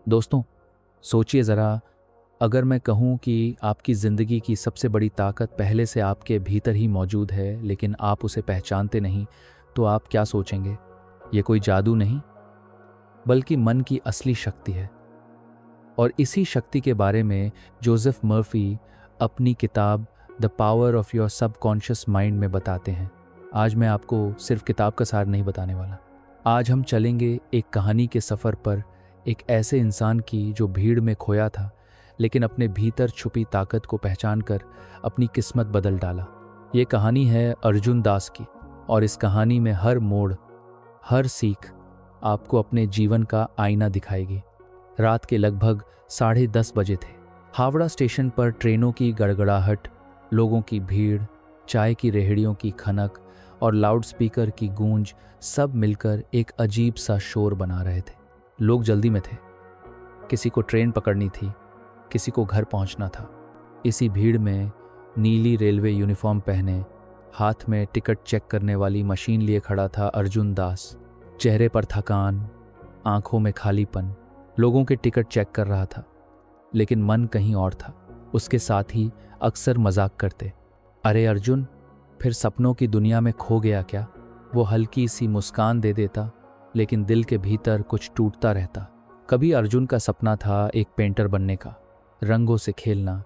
दोस्तों, सोचिए ज़रा, अगर मैं कहूँ कि आपकी ज़िंदगी की सबसे बड़ी ताकत पहले से आपके भीतर ही मौजूद है लेकिन आप उसे पहचानते नहीं, तो आप क्या सोचेंगे? ये कोई जादू नहीं, बल्कि मन की असली शक्ति है। और इसी शक्ति के बारे में जोसेफ मर्फी अपनी किताब the power of your subconscious mind में बताते हैं। आज मैं आपको सिर्फ किताब का सार नहीं बताने वाला। आज हम चलेंगे एक कहानी के सफ़र पर, एक ऐसे इंसान की जो भीड़ में खोया था लेकिन अपने भीतर छुपी ताकत को पहचानकर अपनी किस्मत बदल डाला। ये कहानी है अर्जुन दास की, और इस कहानी में हर मोड़, हर सीख आपको अपने जीवन का आईना दिखाएगी। रात के लगभग 10:30 बजे थे। हावड़ा स्टेशन पर ट्रेनों की गड़गड़ाहट, लोगों की भीड़, चाय की रेहड़ियों की खनक और लाउडस्पीकर की गूंज सब मिलकर एक अजीब सा शोर बना रहे थे। लोग जल्दी में थे, किसी को ट्रेन पकड़नी थी, किसी को घर पहुंचना था। इसी भीड़ में नीली रेलवे यूनिफॉर्म पहने, हाथ में टिकट चेक करने वाली मशीन लिए खड़ा था अर्जुन दास। चेहरे पर थकान, आंखों में खालीपन। लोगों के टिकट चेक कर रहा था, लेकिन मन कहीं और था। उसके साथ ही अक्सर मजाक करते, अरे अर्जुन, फिर सपनों की दुनिया में खो गया क्या? वो हल्की सी मुस्कान दे देता, लेकिन दिल के भीतर कुछ टूटता रहता। कभी अर्जुन का सपना था एक पेंटर बनने का, रंगों से खेलना,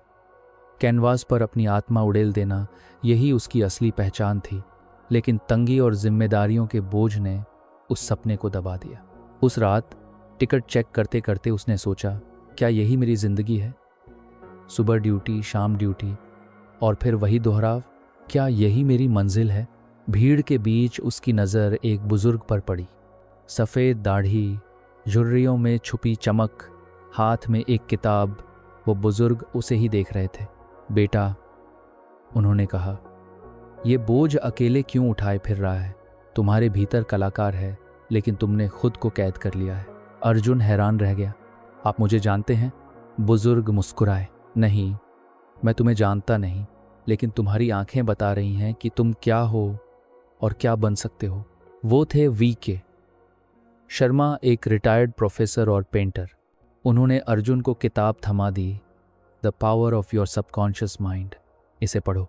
कैनवास पर अपनी आत्मा उड़ेल देना, यही उसकी असली पहचान थी। लेकिन तंगी और जिम्मेदारियों के बोझ ने उस सपने को दबा दिया। उस रात टिकट चेक करते करते उसने सोचा, क्या यही मेरी जिंदगी है? सुबह ड्यूटी, शाम ड्यूटी, और फिर वही दोहराव। क्या यही मेरी मंजिल है? भीड़ के बीच उसकी नज़र एक बुजुर्ग पर पड़ी। सफ़ेद दाढ़ी, झुर्रियों में छुपी चमक, हाथ में एक किताब। वो बुजुर्ग उसे ही देख रहे थे। बेटा, उन्होंने कहा, ये बोझ अकेले क्यों उठाए फिर रहा है? तुम्हारे भीतर कलाकार है, लेकिन तुमने खुद को कैद कर लिया है। अर्जुन हैरान रह गया। आप मुझे जानते हैं? बुजुर्ग मुस्कुराए। नहीं, मैं तुम्हें जानता नहीं, लेकिन तुम्हारी आंखें बता रही हैं कि तुम क्या हो और क्या बन सकते हो। वो थे वी.के. शर्मा, एक रिटायर्ड प्रोफेसर और पेंटर। उन्होंने अर्जुन को किताब थमा दी, the power of your subconscious mind. इसे पढ़ो।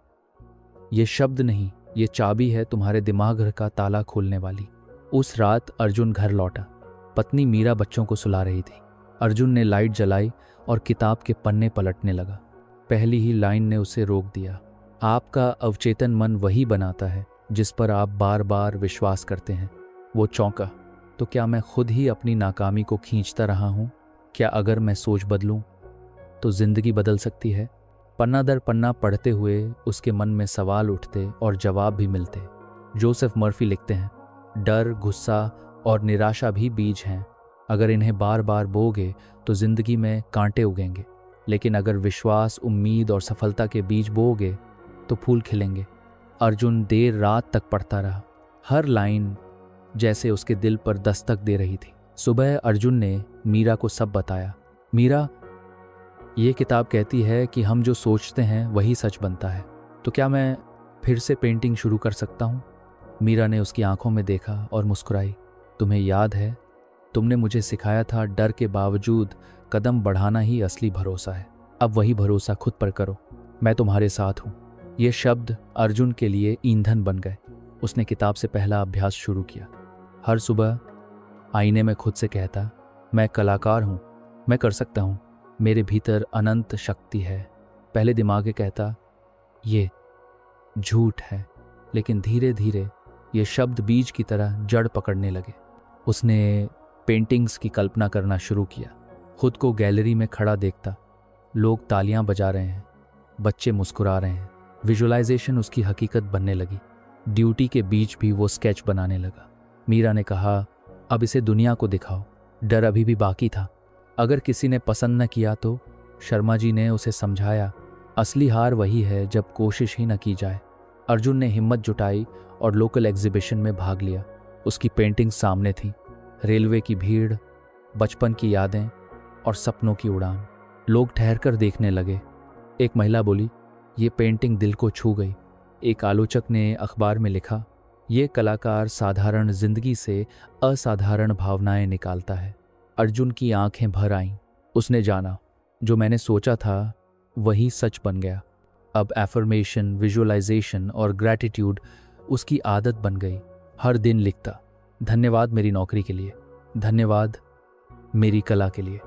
ये शब्द नहीं, ये चाबी है तुम्हारे दिमाग का ताला खोलने वाली। उस रात अर्जुन घर लौटा। पत्नी मीरा बच्चों को सुला रही थी। अर्जुन ने लाइट जलाई और किताब के पन्ने पलटने लगा। पहली ही लाइन ने उसे रोक दिया, आपका अवचेतन मन वही बनाता है जिस पर आप बार बार विश्वास करते हैं। वो चौंका, तो क्या मैं खुद ही अपनी नाकामी को खींचता रहा हूँ? क्या अगर मैं सोच बदलूं तो जिंदगी बदल सकती है? पन्ना दर पन्ना पढ़ते हुए उसके मन में सवाल उठते और जवाब भी मिलते। जोसेफ मर्फी लिखते हैं, डर, गुस्सा और निराशा भी बीज हैं। अगर इन्हें बार बार बोओगे तो जिंदगी में कांटे उगेंगे, लेकिन अगर विश्वास, उम्मीद और सफलता के बीज बोओगे तो फूल खिलेंगे। अर्जुन देर रात तक पढ़ता रहा, हर लाइन जैसे उसके दिल पर दस्तक दे रही थी। सुबह अर्जुन ने मीरा को सब बताया। मीरा, ये किताब कहती है कि हम जो सोचते हैं वही सच बनता है, तो क्या मैं फिर से पेंटिंग शुरू कर सकता हूँ? मीरा ने उसकी आंखों में देखा और मुस्कुराई। तुम्हें याद है, तुमने मुझे सिखाया था डर के बावजूद कदम बढ़ाना ही असली भरोसा है। अब वही भरोसा खुद पर करो, मैं तुम्हारे साथ हूँ। ये शब्द अर्जुन के लिए ईंधन बन गए। उसने किताब से पहला अभ्यास शुरू किया। हर सुबह आईने में खुद से कहता, मैं कलाकार हूँ, मैं कर सकता हूँ, मेरे भीतर अनंत शक्ति है। पहले दिमाग कहता, ये झूठ है, लेकिन धीरे धीरे ये शब्द बीज की तरह जड़ पकड़ने लगे। उसने पेंटिंग्स की कल्पना करना शुरू किया। खुद को गैलरी में खड़ा देखता, लोग तालियां बजा रहे हैं, बच्चे मुस्कुरा रहे हैं। विजुअलाइजेशन उसकी हकीकत बनने लगी। ड्यूटी के बीच भी वो स्केच बनाने लगा। मीरा ने कहा, अब इसे दुनिया को दिखाओ। डर अभी भी बाकी था। अगर किसी ने पसंद न किया तो? शर्मा जी ने उसे समझाया, असली हार वही है जब कोशिश ही न की जाए। अर्जुन ने हिम्मत जुटाई और लोकल एग्जीबिशन में भाग लिया। उसकी पेंटिंग सामने थी, रेलवे की भीड़, बचपन की यादें और सपनों की उड़ान। लोग ठहरकर देखने लगे। एक महिला बोली, ये पेंटिंग दिल को छू गई। एक आलोचक ने अखबार में लिखा, ये कलाकार साधारण जिंदगी से असाधारण भावनाएं निकालता है। अर्जुन की आंखें भर आईं। उसने जाना, जो मैंने सोचा था वही सच बन गया। अब एफर्मेशन, विजुअलाइजेशन और ग्रैटिट्यूड उसकी आदत बन गई। हर दिन लिखता, धन्यवाद मेरी नौकरी के लिए, धन्यवाद मेरी कला के लिए,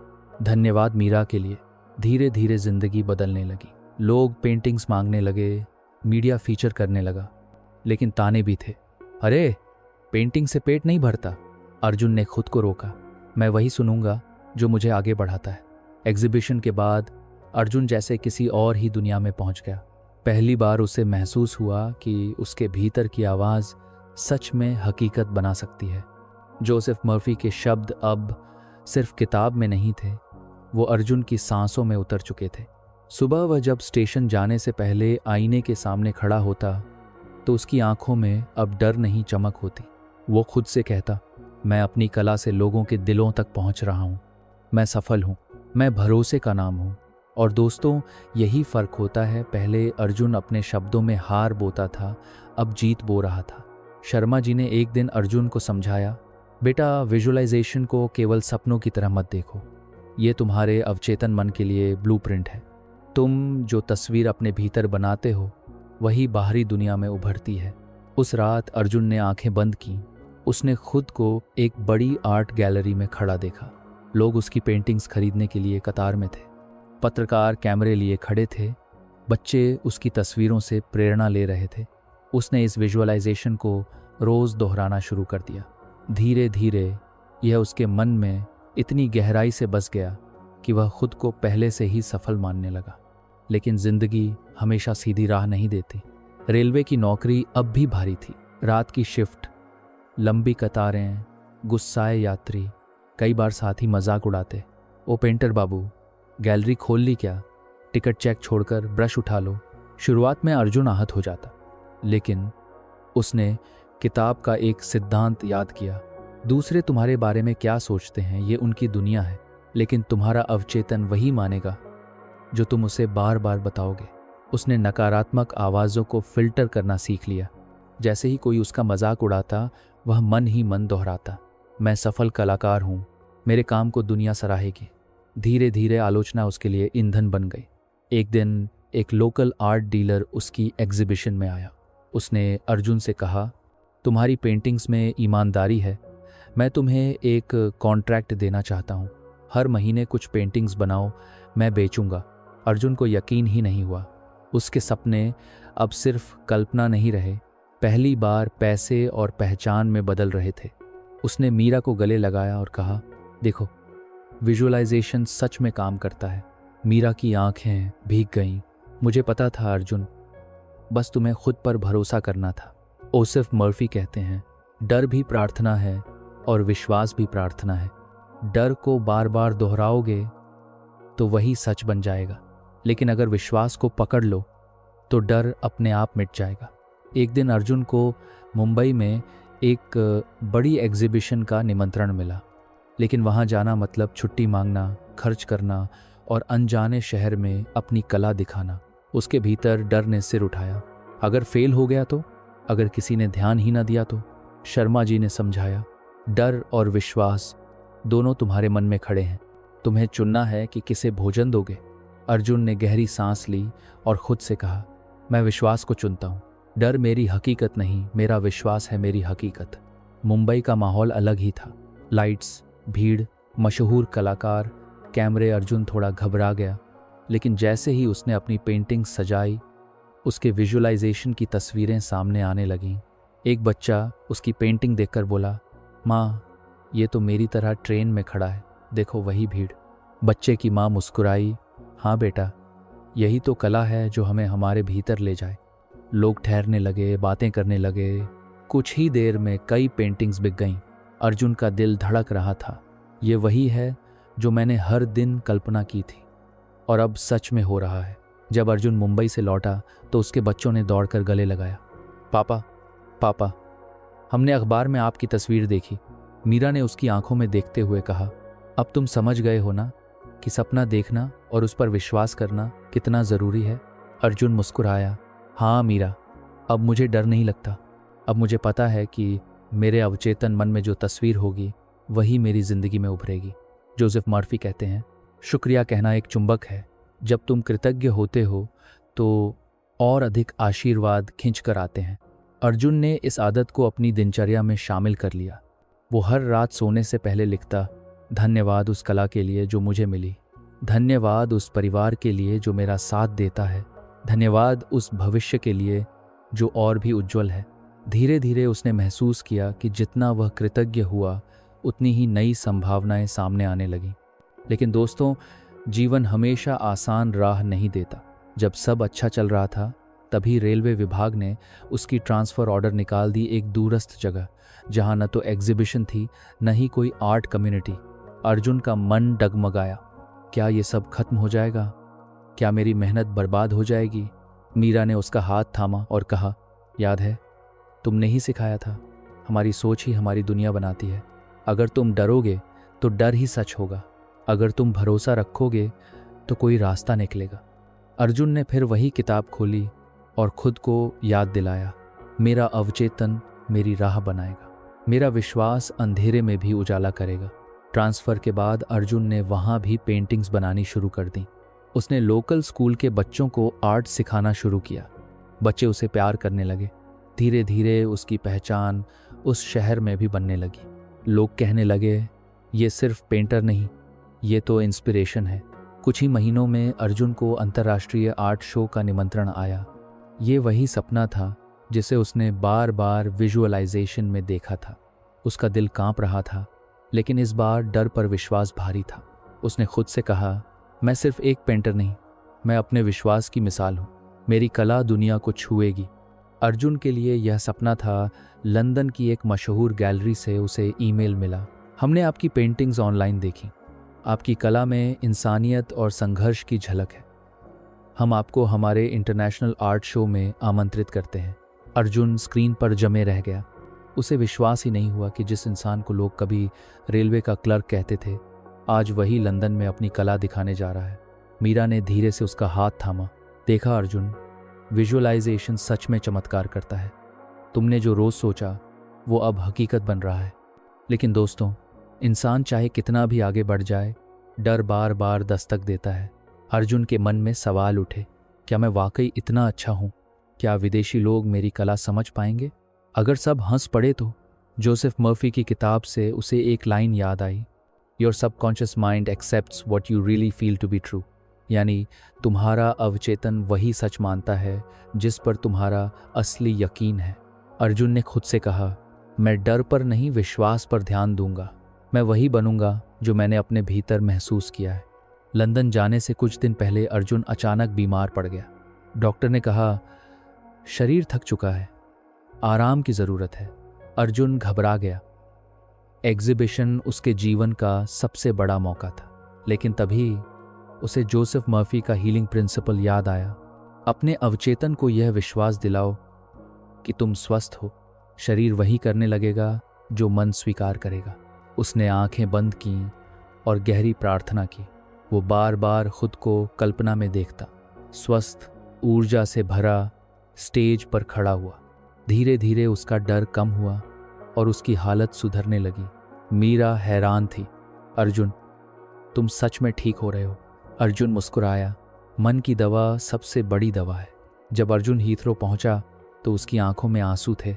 धन्यवाद मीरा के लिए। धीरे धीरे जिंदगी बदलने लगी। लोग पेंटिंग्स मांगने लगे, मीडिया फीचर करने लगा, लेकिन ताने भी थे। अरे, पेंटिंग से पेट नहीं भरता। अर्जुन ने खुद को रोका। मैं वही सुनूंगा जो मुझे आगे बढ़ाता है। एग्जीबिशन के बाद अर्जुन जैसे किसी और ही दुनिया में पहुंच गया। पहली बार उसे महसूस हुआ कि उसके भीतर की आवाज़ सच में हकीकत बना सकती है। जोसेफ मर्फी के शब्द अब सिर्फ किताब में नहीं थे, वो अर्जुन की सांसों में उतर चुके थे। सुबह वह जब स्टेशन जाने से पहले आईने के सामने खड़ा होता तो उसकी आंखों में अब डर नहीं, चमक होती। वो खुद से कहता, मैं अपनी कला से लोगों के दिलों तक पहुंच रहा हूं, मैं सफल हूं, मैं भरोसे का नाम हूं। और दोस्तों, यही फ़र्क होता है। पहले अर्जुन अपने शब्दों में हार बोता था, अब जीत बो रहा था। शर्मा जी ने एक दिन अर्जुन को समझाया, बेटा, विजुअलाइजेशन को केवल सपनों की तरह मत देखो, ये तुम्हारे अवचेतन मन के लिए ब्लूप्रिंट है। तुम जो तस्वीर अपने भीतर बनाते हो वही बाहरी दुनिया में उभरती है। उस रात अर्जुन ने आंखें बंद की। उसने खुद को एक बड़ी आर्ट गैलरी में खड़ा देखा। लोग उसकी पेंटिंग्स खरीदने के लिए कतार में थे। पत्रकार कैमरे लिए खड़े थे। बच्चे उसकी तस्वीरों से प्रेरणा ले रहे थे। उसने इस विजुअलाइजेशन को रोज़ दोहराना शुरू कर दिया। धीरे धीरे यह उसके मन में इतनी गहराई से बस गया कि वह खुद को पहले से ही सफल मानने लगा। लेकिन जिंदगी हमेशा सीधी राह नहीं देती। रेलवे की नौकरी अब भी भारी थी। रात की शिफ्ट, लंबी कतारें, गुस्साए यात्री, कई बार साथी मजाक उड़ाते, ओ पेंटर बाबू, गैलरी खोल ली क्या, टिकट चेक छोड़कर ब्रश उठा लो। शुरुआत में अर्जुन आहत हो जाता, लेकिन उसने किताब का एक सिद्धांत याद किया, दूसरे तुम्हारे बारे में क्या सोचते हैं ये उनकी दुनिया है, लेकिन तुम्हारा अवचेतन वही मानेगा जो तुम उसे बार बार बताओगे। उसने नकारात्मक आवाज़ों को फिल्टर करना सीख लिया। जैसे ही कोई उसका मजाक उड़ाता, वह मन ही मन दोहराता, मैं सफल कलाकार हूँ, मेरे काम को दुनिया सराहेगी। धीरे धीरे आलोचना उसके लिए ईंधन बन गई। एक दिन एक लोकल आर्ट डीलर उसकी एग्जीबिशन में आया। उसने अर्जुन से कहा, तुम्हारी पेंटिंग्स में ईमानदारी है, मैं तुम्हें एक कॉन्ट्रैक्ट देना चाहता हूँ। हर महीने कुछ पेंटिंग्स बनाओ, मैं बेचूंगा। अर्जुन को यकीन ही नहीं हुआ। उसके सपने अब सिर्फ कल्पना नहीं रहे, पहली बार पैसे और पहचान में बदल रहे थे। उसने मीरा को गले लगाया और कहा, देखो, विजुअलाइजेशन सच में काम करता है। मीरा की आंखें भीग गईं। मुझे पता था अर्जुन, बस तुम्हें खुद पर भरोसा करना था। जोसेफ मर्फी कहते हैं, डर भी प्रार्थना है और विश्वास भी प्रार्थना है। डर को बार बार दोहराओगे तो वही सच बन जाएगा, लेकिन अगर विश्वास को पकड़ लो तो डर अपने आप मिट जाएगा। एक दिन अर्जुन को मुंबई में एक बड़ी एग्जीबिशन का निमंत्रण मिला, लेकिन वहाँ जाना मतलब छुट्टी मांगना, खर्च करना और अनजाने शहर में अपनी कला दिखाना। उसके भीतर डर ने सिर उठाया। अगर फेल हो गया तो, अगर किसी ने ध्यान ही ना दिया तो? शर्मा जी ने समझाया, डर और विश्वास दोनों तुम्हारे मन में खड़े हैं, तुम्हें चुनना है कि किसे भोजन दोगे। अर्जुन ने गहरी सांस ली और खुद से कहा, मैं विश्वास को चुनता हूँ। डर मेरी हकीकत नहीं, मेरा विश्वास है मेरी हकीकत। मुंबई का माहौल अलग ही था। लाइट्स, भीड़, मशहूर कलाकार, कैमरे। अर्जुन थोड़ा घबरा गया, लेकिन जैसे ही उसने अपनी पेंटिंग सजाई, उसके विजुअलाइजेशन की तस्वीरें सामने आने लगीं। एक बच्चा उसकी पेंटिंग देखकर बोला, माँ, ये तो मेरी तरह ट्रेन में खड़ा है, देखो वही भीड़। बच्चे की माँ मुस्कुराई, हाँ बेटा, यही तो कला है जो हमें हमारे भीतर ले जाए। लोग ठहरने लगे, बातें करने लगे। कुछ ही देर में कई पेंटिंग्स बिक गईं। अर्जुन का दिल धड़क रहा था, ये वही है जो मैंने हर दिन कल्पना की थी और अब सच में हो रहा है। जब अर्जुन मुंबई से लौटा तो उसके बच्चों ने दौड़कर गले लगाया, पापा, पापा, हमने अखबार में आपकी तस्वीर देखी। मीरा ने उसकी आंखों में देखते हुए कहा, अब तुम समझ गए हो ना कि सपना देखना और उस पर विश्वास करना कितना ज़रूरी है। अर्जुन मुस्कुराया, हाँ मीरा, अब मुझे डर नहीं लगता। अब मुझे पता है कि मेरे अवचेतन मन में जो तस्वीर होगी वही मेरी ज़िंदगी में उभरेगी। जोसेफ मर्फी कहते हैं, शुक्रिया कहना एक चुंबक है। जब तुम कृतज्ञ होते हो तो और अधिक आशीर्वाद खींच कर आते हैं। अर्जुन ने इस आदत को अपनी दिनचर्या में शामिल कर लिया। वो हर रात सोने से पहले लिखता, धन्यवाद उस कला के लिए जो मुझे मिली, धन्यवाद उस परिवार के लिए जो मेरा साथ देता है, धन्यवाद उस भविष्य के लिए जो और भी उज्जवल है। धीरे धीरे उसने महसूस किया कि जितना वह कृतज्ञ हुआ उतनी ही नई संभावनाएं सामने आने लगीं। लेकिन दोस्तों, जीवन हमेशा आसान राह नहीं देता। जब सब अच्छा चल रहा था तभी रेलवे विभाग ने उसकी ट्रांसफ़र ऑर्डर निकाल दी एक दूरस्थ जगह, जहां न तो एग्जीबिशन थी न ही कोई आर्ट कम्युनिटी। अर्जुन का मन डगमगाया। क्या ये सब खत्म हो जाएगा? क्या मेरी मेहनत बर्बाद हो जाएगी? मीरा ने उसका हाथ थामा और कहा, याद है, तुमने ही सिखाया था, हमारी सोच ही हमारी दुनिया बनाती है। अगर तुम डरोगे तो डर ही सच होगा, अगर तुम भरोसा रखोगे तो कोई रास्ता निकलेगा। अर्जुन ने फिर वही किताब खोली और खुद को याद दिलाया, मेरा अवचेतन मेरी राह बनाएगा, मेरा विश्वास अंधेरे में भी उजाला करेगा। ट्रांसफ़र के बाद अर्जुन ने वहाँ भी पेंटिंग्स बनानी शुरू कर दी। उसने लोकल स्कूल के बच्चों को आर्ट सिखाना शुरू किया। बच्चे उसे प्यार करने लगे। धीरे धीरे उसकी पहचान उस शहर में भी बनने लगी। लोग कहने लगे, ये सिर्फ पेंटर नहीं, ये तो इंस्पिरेशन है। कुछ ही महीनों में अर्जुन को अंतर्राष्ट्रीय आर्ट शो का निमंत्रण आया। ये वही सपना था जिसे उसने बार बार विजुअलाइजेशन में देखा था। उसका दिल कांप रहा था, लेकिन इस बार डर पर विश्वास भारी था। उसने खुद से कहा, मैं सिर्फ एक पेंटर नहीं, मैं अपने विश्वास की मिसाल हूँ। मेरी कला दुनिया को छुएगी। अर्जुन के लिए यह सपना था। लंदन की एक मशहूर गैलरी से उसे ईमेल मिला, हमने आपकी पेंटिंग्स ऑनलाइन देखी, आपकी कला में इंसानियत और संघर्ष की झलक है, हम आपको हमारे इंटरनेशनल आर्ट शो में आमंत्रित करते हैं। अर्जुन स्क्रीन पर जमे रह गया। उसे विश्वास ही नहीं हुआ कि जिस इंसान को लोग कभी रेलवे का क्लर्क कहते थे, आज वही लंदन में अपनी कला दिखाने जा रहा है। मीरा ने धीरे से उसका हाथ थामा। देखा अर्जुन, विजुअलाइजेशन सच में चमत्कार करता है। तुमने जो रोज़ सोचा वो अब हकीकत बन रहा है। लेकिन दोस्तों, इंसान चाहे कितना भी आगे बढ़ जाए, डर बार बार दस्तक देता है। अर्जुन के मन में सवाल उठे, क्या मैं वाकई इतना अच्छा हूँ? क्या विदेशी लोग मेरी कला समझ पाएंगे? अगर सब हंस पड़े तो? जोसेफ मर्फी की किताब से उसे एक लाइन याद आई, your subconscious mind accepts what you really feel to be true. यानी तुम्हारा अवचेतन वही सच मानता है जिस पर तुम्हारा असली यकीन है। अर्जुन ने खुद से कहा, मैं डर पर नहीं, विश्वास पर ध्यान दूंगा। मैं वही बनूंगा जो मैंने अपने भीतर महसूस किया है। लंदन जाने से कुछ दिन पहले अर्जुन अचानक बीमार पड़ गया। डॉक्टर ने कहा, शरीर थक चुका है, आराम की ज़रूरत है। अर्जुन घबरा गया। एग्जीबिशन उसके जीवन का सबसे बड़ा मौका था। लेकिन तभी उसे जोसेफ मर्फी का हीलिंग प्रिंसिपल याद आया। अपने अवचेतन को यह विश्वास दिलाओ कि तुम स्वस्थ हो, शरीर वही करने लगेगा जो मन स्वीकार करेगा। उसने आंखें बंद की और गहरी प्रार्थना की। वो बार बार खुद को कल्पना में देखता, स्वस्थ, ऊर्जा से भरा, स्टेज पर खड़ा हुआ। धीरे धीरे उसका डर कम हुआ और उसकी हालत सुधरने लगी। मीरा हैरान थी, अर्जुन, तुम सच में ठीक हो रहे हो। अर्जुन मुस्कुराया। मन की दवा सबसे बड़ी दवा है। जब अर्जुन हीथ्रो पहुंचा तो उसकी आंखों में आंसू थे।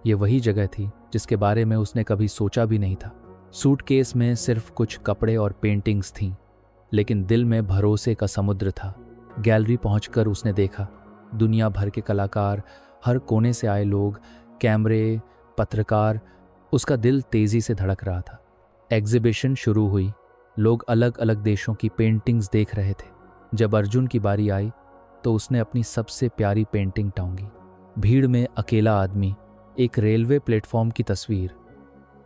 ये वही जगह थी जिसके बारे में उसने कभी सोचा भी नहीं था। सूटकेस में सिर्फ कुछ कपड़े और पेंटिंग्स थीं, लेकिन दिल में भरोसे का समुद्र था। गैलरी पहुंचकर उसने देखा, दुनिया भर के कलाकार, हर कोने से आए लोग, कैमरे, पत्रकार। उसका दिल तेजी से धड़क रहा था। एग्जीबिशन शुरू हुई। लोग अलग अलग देशों की पेंटिंग्स देख रहे थे। जब अर्जुन की बारी आई तो उसने अपनी सबसे प्यारी पेंटिंग टांगी। भीड़ में अकेला आदमी, एक रेलवे प्लेटफॉर्म की तस्वीर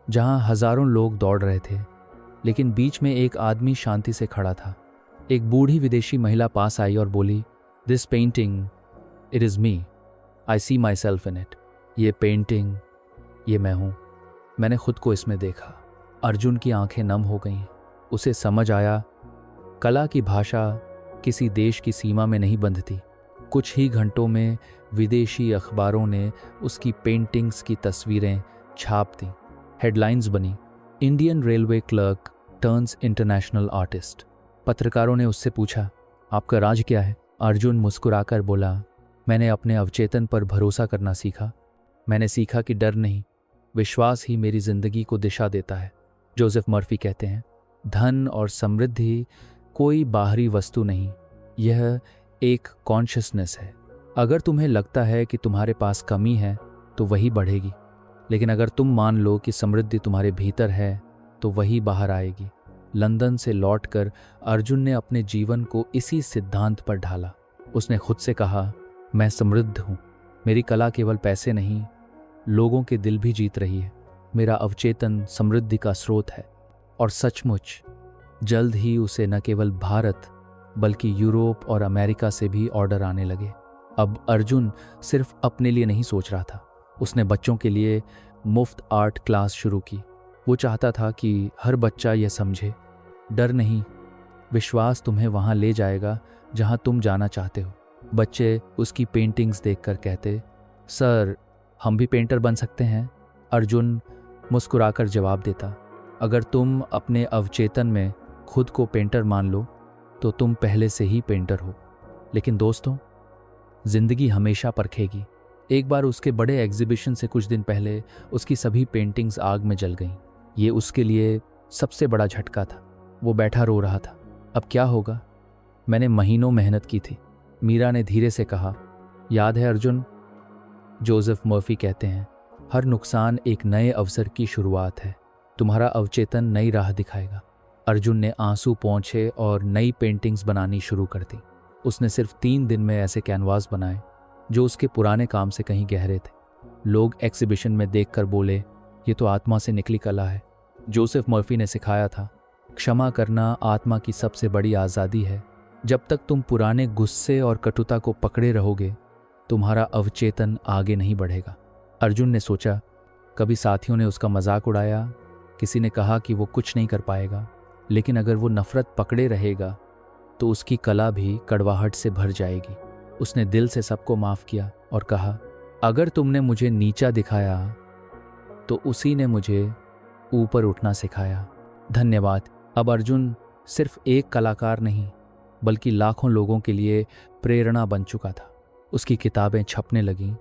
जहां हजारों लोग दौड़ रहे थे, लेकिन बीच में एक आदमी शांति से खड़ा था। एक बूढ़ी विदेशी महिला पास आई और बोली, this painting, it is me, I see myself in it. ये पेंटिंग, ये मैं हूँ, मैंने खुद को इसमें देखा। अर्जुन की आंखें नम हो गईं। उसे समझ आया, कला की भाषा किसी देश की सीमा में नहीं बंधती। कुछ ही घंटों में विदेशी अखबारों ने उसकी पेंटिंग्स की तस्वीरें छाप दी। हेडलाइंस बनी, Indian railway clerk turns international artist. पत्रकारों ने उससे पूछा, आपका राज क्या है? अर्जुन मुस्कुराकर बोला, मैंने अपने अवचेतन पर भरोसा करना सीखा। मैंने सीखा कि डर नहीं, विश्वास ही मेरी जिंदगी को दिशा देता है। जोसेफ मर्फी कहते हैं, धन और समृद्धि कोई बाहरी वस्तु नहीं, यह एक कॉन्शियसनेस है। अगर तुम्हें लगता है कि तुम्हारे पास कमी है तो वही बढ़ेगी, लेकिन अगर तुम मान लो कि समृद्धि तुम्हारे भीतर है तो वही बाहर आएगी। लंदन से लौटकर अर्जुन ने अपने जीवन को इसी सिद्धांत पर ढाला। उसने खुद से कहा, मैं समृद्ध हूँ, मेरी कला केवल पैसे नहीं, लोगों के दिल भी जीत रही है। मेरा अवचेतन समृद्धि का स्रोत है। और सचमुच जल्द ही उसे न केवल भारत बल्कि यूरोप और अमेरिका से भी ऑर्डर आने लगे। अब अर्जुन सिर्फ अपने लिए नहीं सोच रहा था, उसने बच्चों के लिए मुफ्त आर्ट क्लास शुरू की। वो चाहता था कि हर बच्चा यह समझे, डर नहीं, विश्वास तुम्हें वहाँ ले जाएगा जहाँ तुम जाना चाहते हो। बच्चे उसकी पेंटिंग्स देखकर कहते, सर हम भी पेंटर बन सकते हैं। अर्जुन मुस्कुराकर जवाब देता, अगर तुम अपने अवचेतन में खुद को पेंटर मान लो तो तुम पहले से ही पेंटर हो। लेकिन दोस्तों, जिंदगी हमेशा परखेगी। एक बार उसके बड़े एग्जीबिशन से कुछ दिन पहले उसकी सभी पेंटिंग्स आग में जल गईं। ये उसके लिए सबसे बड़ा झटका था। वो बैठा रो रहा था, अब क्या होगा? मैंने महीनों मेहनत की थी। मीरा ने धीरे से कहा, याद है अर्जुन? जोसेफ मर्फी कहते हैं, हर नुकसान एक नए अवसर की शुरुआत है। तुम्हारा अवचेतन नई राह दिखाएगा। अर्जुन ने आंसू पोंछे और नई पेंटिंग्स बनानी शुरू कर दी। उसने सिर्फ 3 दिन में ऐसे कैनवास बनाए जो उसके पुराने काम से कहीं गहरे थे। लोग एग्जीबिशन में देखकर बोले, ये तो आत्मा से निकली कला है। जोसेफ मर्फी ने सिखाया था, क्षमा करना आत्मा की सबसे बड़ी आज़ादी है। जब तक तुम पुराने गुस्से और कटुता को पकड़े रहोगे, तुम्हारा अवचेतन आगे नहीं बढ़ेगा। अर्जुन ने सोचा, कभी साथियों ने उसका मजाक उड़ाया, किसी ने कहा कि वो कुछ नहीं कर पाएगा, लेकिन अगर वो नफरत पकड़े रहेगा तो उसकी कला भी कड़वाहट से भर जाएगी। उसने दिल से सबको माफ़ किया और कहा, अगर तुमने मुझे नीचा दिखाया तो उसी ने मुझे ऊपर उठना सिखाया। धन्यवाद। अब अर्जुन सिर्फ एक कलाकार नहीं बल्कि लाखों लोगों के लिए प्रेरणा बन चुका था। उसकी किताबें छपने लगीं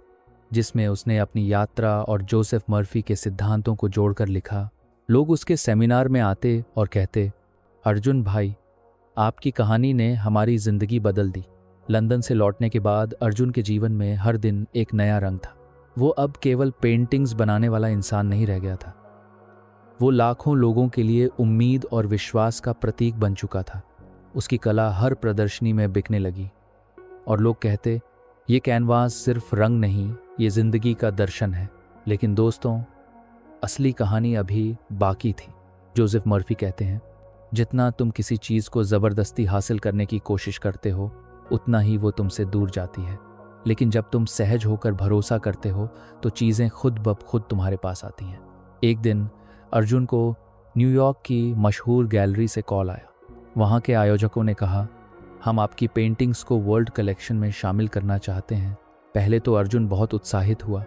जिसमें उसने अपनी यात्रा और जोसेफ मर्फी के सिद्धांतों को जोड़कर लिखा। लोग उसके सेमिनार में आते और कहते, अर्जुन भाई, आपकी कहानी ने हमारी ज़िंदगी बदल दी। लंदन से लौटने के बाद अर्जुन के जीवन में हर दिन एक नया रंग था। वो अब केवल पेंटिंग्स बनाने वाला इंसान नहीं रह गया था, वो लाखों लोगों के लिए उम्मीद और विश्वास का प्रतीक बन चुका था। उसकी कला हर प्रदर्शनी में बिकने लगी और लोग कहते, ये कैनवास सिर्फ रंग नहीं, ये ज़िंदगी का दर्शन है। लेकिन दोस्तों, असली कहानी अभी बाकी थी। जोसेफ मर्फी कहते हैं, जितना तुम किसी चीज़ को ज़बरदस्ती हासिल करने की कोशिश करते हो, उतना ही वो तुमसे दूर जाती है। लेकिन जब तुम सहज होकर भरोसा करते हो तो चीज़ें खुद ब खुद तुम्हारे पास आती हैं। एक दिन अर्जुन को न्यूयॉर्क की मशहूर गैलरी से कॉल आया। वहाँ के आयोजकों ने कहा, हम आपकी पेंटिंग्स को वर्ल्ड कलेक्शन में शामिल करना चाहते हैं। पहले तो अर्जुन बहुत उत्साहित हुआ,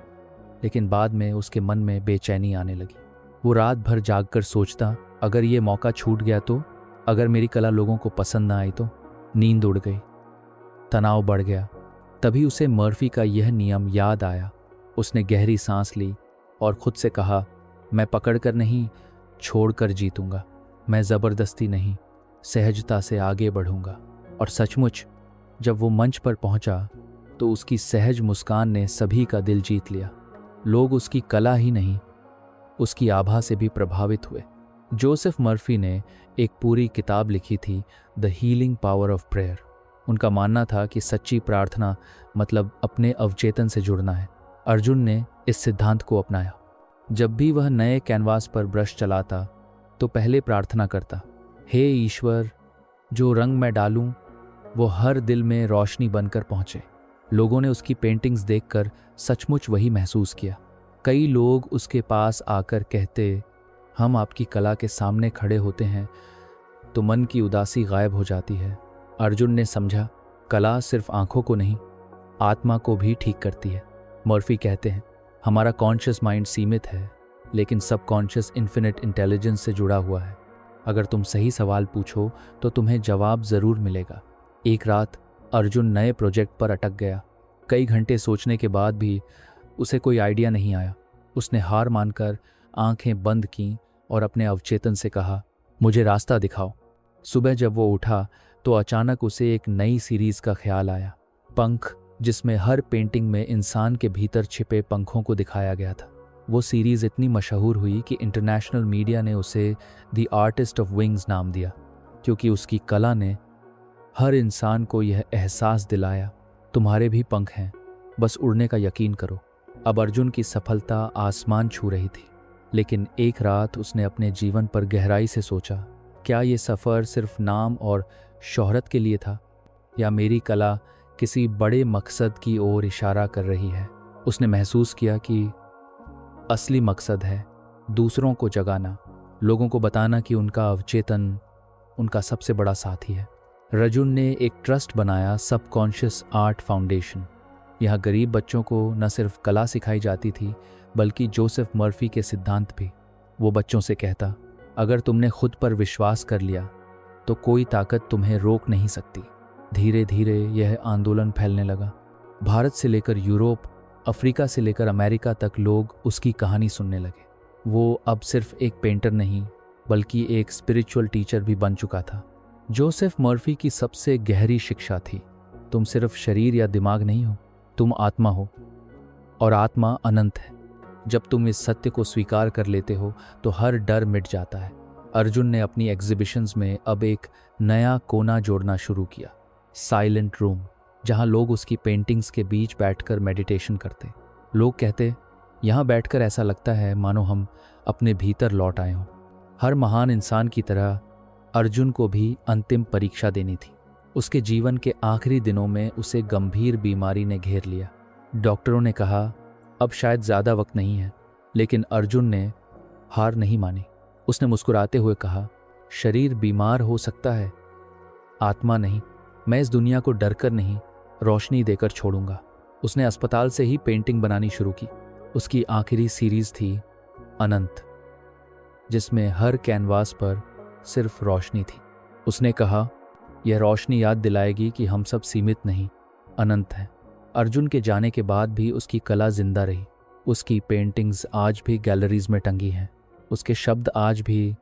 लेकिन बाद में उसके मन में बेचैनी आने लगी। वो रात भर जागकर सोचता, अगर ये मौका छूट गया तो, अगर मेरी कला लोगों को पसंद ना आई तो। नींद उड़ गई, तनाव बढ़ गया। तभी उसे मर्फी का यह नियम याद आया। उसने गहरी सांस ली और खुद से कहा, मैं पकड़कर नहीं, छोड़कर जीतूंगा। मैं ज़बरदस्ती नहीं, सहजता से आगे बढ़ूंगा। और सचमुच जब वो मंच पर पहुंचा तो उसकी सहज मुस्कान ने सभी का दिल जीत लिया। लोग उसकी कला ही नहीं, उसकी आभा से भी प्रभावित हुए। जोसेफ मर्फी ने एक पूरी किताब लिखी थी, the healing power of prayer. उनका मानना था कि सच्ची प्रार्थना मतलब अपने अवचेतन से जुड़ना है। अर्जुन ने इस सिद्धांत को अपनाया। जब भी वह नए कैनवास पर ब्रश चलाता तो पहले प्रार्थना करता, हे ईश्वर, जो रंग मैं डालूं वो हर दिल में रोशनी बनकर पहुंचे। लोगों ने उसकी पेंटिंग्स देखकर सचमुच वही महसूस किया। कई लोग उसके पास आकर कहते, हम आपकी कला के सामने खड़े होते हैं तो मन की उदासी गायब हो जाती है। अर्जुन ने समझा, कला सिर्फ आंखों को नहीं, आत्मा को भी ठीक करती है। मर्फी कहते हैं, हमारा कॉन्शियस माइंड सीमित है, लेकिन सबकॉन्शियस इन्फिनिट इंटेलिजेंस से जुड़ा हुआ है। अगर तुम सही सवाल पूछो तो तुम्हें जवाब ज़रूर मिलेगा। एक रात अर्जुन नए प्रोजेक्ट पर अटक गया। कई घंटे सोचने के बाद भी उसे कोई आइडिया नहीं आया। उसने हार मानकर आंखें बंद कीं और अपने अवचेतन से कहा, मुझे रास्ता दिखाओ। सुबह जब वो उठा तो अचानक उसे एक नई सीरीज़ का ख्याल आया, पंख, जिसमें हर पेंटिंग में इंसान के भीतर छिपे पंखों को दिखाया गया था। वो सीरीज़ इतनी मशहूर हुई कि इंटरनेशनल मीडिया ने उसे द आर्टिस्ट ऑफ विंग्स नाम दिया, क्योंकि उसकी कला ने हर इंसान को यह एहसास दिलाया, तुम्हारे भी पंख हैं, बस उड़ने का यकीन करो। अब अर्जुन की सफलता आसमान छू रही थी, लेकिन एक रात उसने अपने जीवन पर गहराई से सोचा, क्या ये सफ़र सिर्फ नाम और शोहरत के लिए था, या मेरी कला किसी बड़े मकसद की ओर इशारा कर रही है। उसने महसूस किया कि असली मकसद है दूसरों को जगाना, लोगों को बताना कि उनका अवचेतन उनका सबसे बड़ा साथी है। अर्जुन ने एक ट्रस्ट बनाया, सबकॉन्शियस आर्ट फाउंडेशन। यहाँ गरीब बच्चों को न सिर्फ कला सिखाई जाती थी, बल्कि जोसेफ मर्फी के सिद्धांत भी। वो बच्चों से कहता, अगर तुमने खुद पर विश्वास कर लिया तो कोई ताकत तुम्हें रोक नहीं सकती। धीरे धीरे यह आंदोलन फैलने लगा। भारत से लेकर यूरोप, अफ्रीका से लेकर अमेरिका तक लोग उसकी कहानी सुनने लगे। वो अब सिर्फ एक पेंटर नहीं, बल्कि एक स्पिरिचुअल टीचर भी बन चुका था। जोसेफ मर्फी की सबसे गहरी शिक्षा थी, तुम सिर्फ शरीर या दिमाग नहीं हो, तुम आत्मा हो, और आत्मा अनंत है। जब तुम इस सत्य को स्वीकार कर लेते हो तो हर डर मिट जाता है। अर्जुन ने अपनी एग्जीबिशंस में अब एक नया कोना जोड़ना शुरू किया, साइलेंट रूम, जहां लोग उसकी पेंटिंग्स के बीच बैठकर मेडिटेशन करते। लोग कहते, यहाँ बैठकर ऐसा लगता है मानो हम अपने भीतर लौट आए हों। हर महान इंसान की तरह अर्जुन को भी अंतिम परीक्षा देनी थी। उसके जीवन के आखिरी दिनों में उसे गंभीर बीमारी ने घेर लिया। डॉक्टरों ने कहा, अब शायद ज़्यादा वक्त नहीं है, लेकिन अर्जुन ने हार नहीं मानी। उसने मुस्कुराते हुए कहा, शरीर बीमार हो सकता है, आत्मा नहीं। मैं इस दुनिया को डरकर नहीं, रोशनी देकर छोड़ूंगा। उसने अस्पताल से ही पेंटिंग बनानी शुरू की। उसकी आखिरी सीरीज थी अनंत, जिसमें हर कैनवास पर सिर्फ रोशनी थी। उसने कहा, यह रोशनी याद दिलाएगी कि हम सब सीमित नहीं, अनंत हैं। अर्जुन के जाने के बाद भी उसकी कला जिंदा रही। उसकी पेंटिंग्स आज भी गैलरीज में टंगी हैं। उसके शब्द आज भी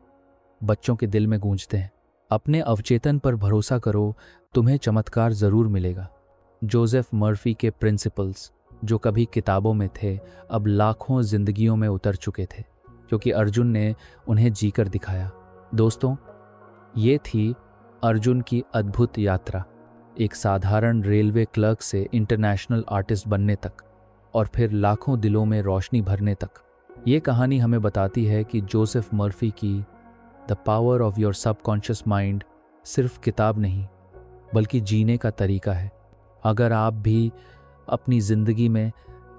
बच्चों के दिल में गूंजते हैं। अपने अवचेतन पर भरोसा करो, तुम्हें चमत्कार ज़रूर मिलेगा। जोसेफ मर्फी के प्रिंसिपल्स, जो कभी किताबों में थे, अब लाखों जिंदगियों में उतर चुके थे, क्योंकि अर्जुन ने उन्हें जीकर दिखाया। दोस्तों, ये थी अर्जुन की अद्भुत यात्रा, एक साधारण रेलवे क्लर्क से इंटरनेशनल आर्टिस्ट बनने तक, और फिर लाखों दिलों में रोशनी भरने तक। ये कहानी हमें बताती है कि जोसेफ मर्फी की the power of your subconscious mind सिर्फ किताब नहीं, बल्कि जीने का तरीका है। अगर आप भी अपनी ज़िंदगी में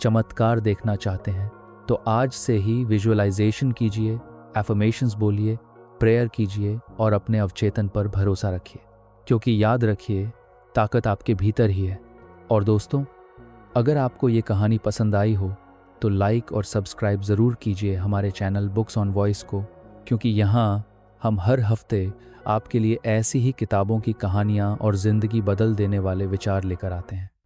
चमत्कार देखना चाहते हैं तो आज से ही विजुअलाइजेशन कीजिए, एफर्मेशंस बोलिए, प्रेयर कीजिए और अपने अवचेतन पर भरोसा रखिए, क्योंकि याद रखिए, ताकत आपके भीतर ही है। और दोस्तों, अगर आपको ये कहानी पसंद आई हो तो लाइक और सब्सक्राइब ज़रूर कीजिए हमारे चैनल बुक्स ऑन वॉइस को, क्योंकि यहाँ हम हर हफ्ते आपके लिए ऐसी ही किताबों की कहानियाँ और ज़िंदगी बदल देने वाले विचार लेकर आते हैं।